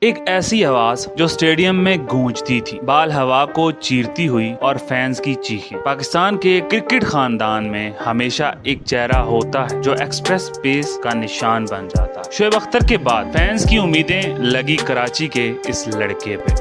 एक ऐसी आवाज जो स्टेडियम में गूंजती थी, बाल हवा को चीरती हुई और फैंस की चीखें। पाकिस्तान के क्रिकेट खानदान में हमेशा एक चेहरा होता है जो एक्सप्रेस पेस का निशान बन जाता है। शोएब अख्तर के बाद फैंस की उम्मीदें लगी कराची के इस लड़के पे।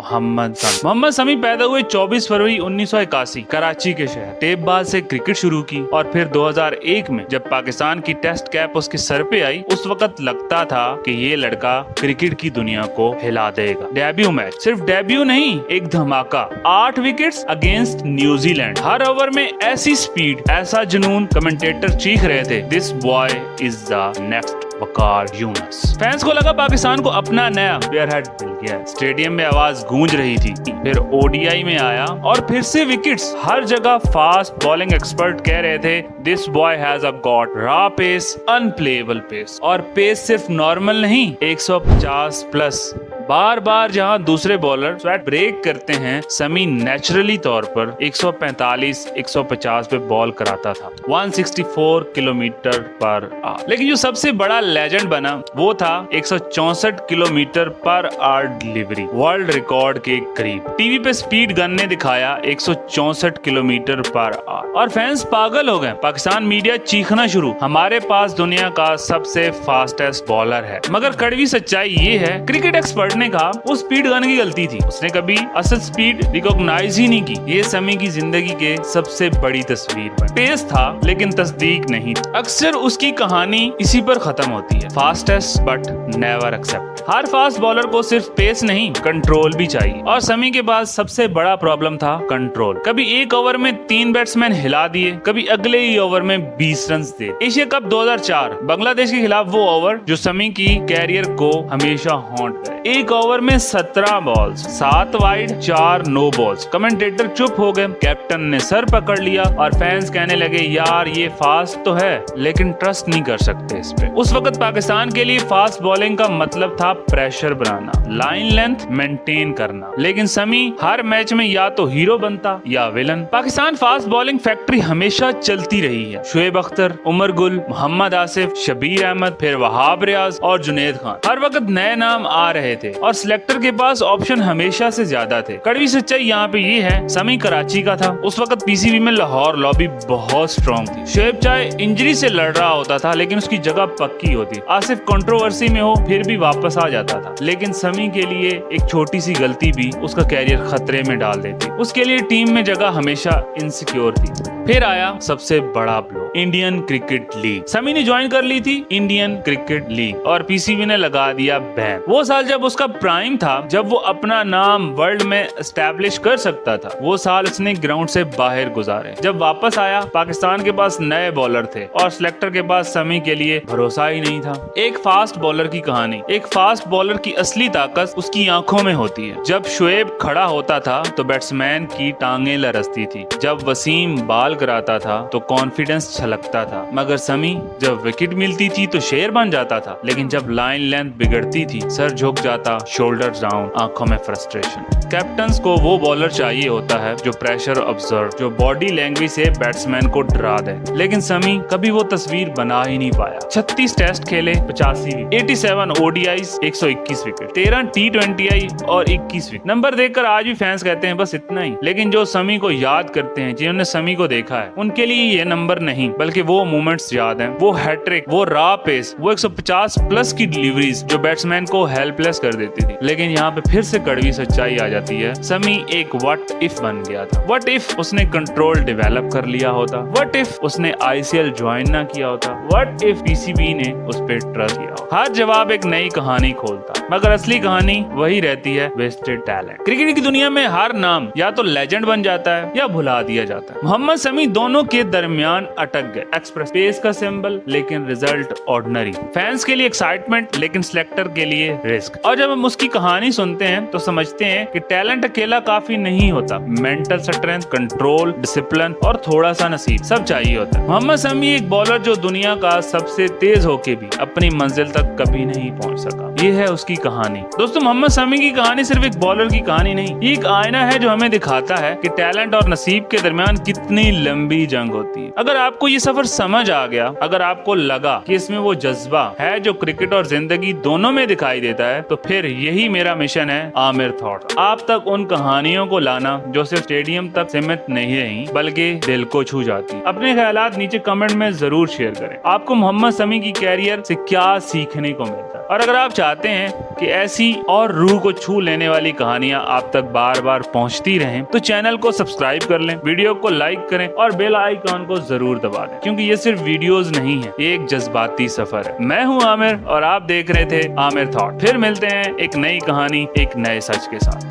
मोहम्मद शमी पैदा हुए 24 फरवरी 1981 कराची के शहर टेपबाज से क्रिकेट शुरू की और फिर 2001 में जब पाकिस्तान की टेस्ट कैप उसके सर पे आई, उस वक्त लगता था कि ये लड़का क्रिकेट की दुनिया को हिला देगा। डेब्यू मैच, सिर्फ डेब्यू नहीं, एक धमाका, 8 विकेट्स अगेंस्ट न्यूजीलैंड। हर ओवर में ऐसी स्पीड, ऐसा जुनून, कमेंटेटर चीख रहे थे, this boy is the next Waqar Yunus. Fans को लगा पाकिस्तान को अपना नया प्लेयर मिल गया। स्टेडियम में आवाज गूंज रही थी। फिर ओडीआई में आया और फिर से विकेट्स। हर जगह फास्ट बॉलिंग एक्सपर्ट कह रहे थे, this boy has a got raw pace, unplayable pace. और पेस सिर्फ नॉर्मल नहीं, 150 प्लस। बार बार जहां दूसरे बॉलर स्वेट ब्रेक करते हैं, शमी नेचुरली तौर पर 145, 150 पे बॉल कराता था, 164 किलोमीटर पर आवर। लेकिन जो सबसे बड़ा लेजेंड बना वो था 164 kilometre per hour delivery, world record के करीब। टीवी पे स्पीड गन ने दिखाया 164 किलोमीटर पर आवर और फैंस पागल हो गए। पाकिस्तान मीडिया चीखना शुरू, हमारे पास दुनिया का सबसे फास्टेस्ट बॉलर है। मगर कड़वी सच्चाई ये है, क्रिकेट एक्सपर्ट ने कहा वो स्पीड गन की गलती थी, उसने कभी असल स्पीड रिकॉग्नाइज ही नहीं की। ये शमी की जिंदगी के सबसे बड़ी तस्वीर बनी। पेस था लेकिन तस्दीक नहीं। अक्सर उसकी कहानी इसी पर खत्म होती है, फास्टेस्ट बट नेवर एक्सेप्ट। हर फास्ट बॉलर को सिर्फ पेस नहीं, कंट्रोल भी चाहिए और शमी के पास सबसे बड़ा प्रॉब्लम था कंट्रोल। कभी एक ओवर में 3 बैट्समैन हिला दिए, कभी अगले ही ओवर में 20 रन दे। एशिया कप 2004 बांग्लादेश के खिलाफ वो ओवर जो शमी की कैरियर को हमेशा हॉन्ट करे। एक ओवर में 17 balls, 7 wide, 4 no balls. Commentator चुप हो गए, कैप्टन ने सर पकड़ लिया और फैंस कहने लगे, यार ये फास्ट तो है लेकिन ट्रस्ट नहीं कर सकते इस पे। उस वक्त पाकिस्तान के लिए फास्ट बॉलिंग का मतलब था प्रेशर बनाना, लाइन लेंथ मेंटेन करना। लेकिन शमी हर मैच में या तो हीरो बनता या villain. Pakistan fast bowling factory हमेशा चलती रही है। शोएब अख्तर, उमर गुल, मोहम्मद आसिफ, शबीर अहमद, फिर वहाब रियाज और जुनैद खान, हर वक्त नए नाम आ रहे थे और सिलेक्टर के पास ऑप्शन हमेशा से ज्यादा थे। कड़वी सच्चाई यहाँ पे ये है, शमी कराची का था। उस वक्त पीसीबी में लाहौर लॉबी बहुत स्ट्रॉन्ग थी। शोएब चाहे इंजरी से लड़ रहा होता था लेकिन उसकी जगह पक्की होती। आसिफ कंट्रोवर्सी में हो फिर भी वापस आ जाता था। लेकिन शमी के लिए एक छोटी सी गलती भी उसका कैरियर खतरे में डाल देती। उसके लिए टीम में जगह हमेशा इनसिक्योर थी। फिर आया सबसे बड़ा blow, Indian cricket league. Shami ने ज्वाइन कर ली थी इंडियन क्रिकेट लीग और पीसीबी ने लगा दिया बैन। वो साल जब उसका प्राइम था, जब वो अपना नाम वर्ल्ड में एस्टैब्लिश कर सकता था, वो साल उसने ग्राउंड से बाहर गुजारे। जब वापस आया, पाकिस्तान के पास नए बॉलर थे और सिलेक्टर के पास शमी के लिए भरोसा ही नहीं था। एक फास्ट बॉलर की कहानी, एक फास्ट बॉलर की असली ताकत उसकी आंखों में होती है। जब शोएब खड़ा होता था तो बैट्समैन की टांगें लरसती थी, जब वसीम बाल कराता था तो कॉन्फिडेंस छलकता था। मगर शमी जब विकेट मिलती थी तो शेर बन जाता था, लेकिन जब लाइन लेंथ बिगड़ती थी सर झुक जाता, शोल्डर डाउन, आंखों में फ्रस्ट्रेशन। कैप्टन्स को वो बॉलर चाहिए होता है जो प्रेशर ऑब्जर्व, जो बॉडी लैंग्वेज से बैट्समैन को डरा दे। लेकिन शमी कभी वो तस्वीर बना ही नहीं पाया। 36 टेस्ट खेले, 85 विकेट, 87 ओडीआईज, 121 विकेट, 13 T20I और 21 विकेट। नंबर देखकर आज भी फैंस कहते हैं बस इतना ही। लेकिन जो शमी को याद करते हैं, जिन्होंने शमी को देखा है, उनके लिए ये नंबर नहीं बल्कि वो मोमेंट्स याद हैं, वो हैट्रिक, वो रॉ पेस, वो 150 प्लस की डिलीवरीज जो बैट्समैन को हेल्पलेस कर देती थी। लेकिन यहाँ पे फिर से कड़वी सच्चाई आ जाती है, शमी एक व्हाट इफ बन गया था। व्हाट इफ उसने कंट्रोल डेवलप कर लिया होता, व्हाट इफ उसने आईसीएल ज्वाइन ना किया होता, व्हाट इफ पीसीबी ने उस पर ट्रस्ट किया होता। हर जवाब एक नई कहानी खोलता, मगर असली कहानी वही रहती है, वेस्टेड टैलेंट। क्रिकेट की दुनिया में हर नाम या तो लेजेंड बन जाता है या भुला दिया जाता है। मोहम्मद शमी शमी दोनों के दरमियान अटक गए। एक्सप्रेस पेस का सिंबल लेकिन रिजल्ट ऑर्डिनरी, फैंस के लिए एक्साइटमेंट लेकिन सिलेक्टर के लिए रिस्क। और जब हम उसकी कहानी सुनते हैं तो समझते हैं कि टैलेंट अकेला काफी नहीं होता, मेंटल स्ट्रेंथ, कंट्रोल, डिसिप्लिन और थोड़ा सा नसीब सब चाहिए होता है। मोहम्मद शमी एक बॉलर जो दुनिया का सबसे तेज होके भी अपनी मंजिल तक कभी नहीं पहुंच सका। ये है उसकी कहानी। दोस्तों, मोहम्मद शमी की कहानी सिर्फ एक बॉलर की कहानी नहीं, ये एक आईना है जो हमें दिखाता है कि टैलेंट और नसीब के दरमियान कितनी लंबी जंग होती है। अगर आपको ये सफर समझ आ गया, अगर आपको लगा कि इसमें वो जज्बा है जो क्रिकेट और जिंदगी दोनों में दिखाई देता है, तो फिर यही मेरा मिशन है आमिर थॉट, आप तक उन कहानियों को लाना जो सिर्फ स्टेडियम तक सीमित नहीं रही बल्कि दिल को छू जाती। अपने ख्यालात नीचे कमेंट में जरूर शेयर करें। आपको मोहम्मद शमी की कैरियर से क्या सीखने को मिलता है, और अगर आप चाहते हैं कि ऐसी और रूह को छू लेने वाली कहानियां आप तक बार बार पहुंचती रहें, तो चैनल को सब्सक्राइब कर लें, वीडियो को लाइक करें और बेल आइकॉन को जरूर दबा दें, क्योंकि ये सिर्फ वीडियोस नहीं है, ये एक जज्बाती सफर है। मैं हूं आमिर और आप देख रहे थे आमिर थॉट। फिर मिलते हैं एक नई कहानी, एक नए सच के साथ।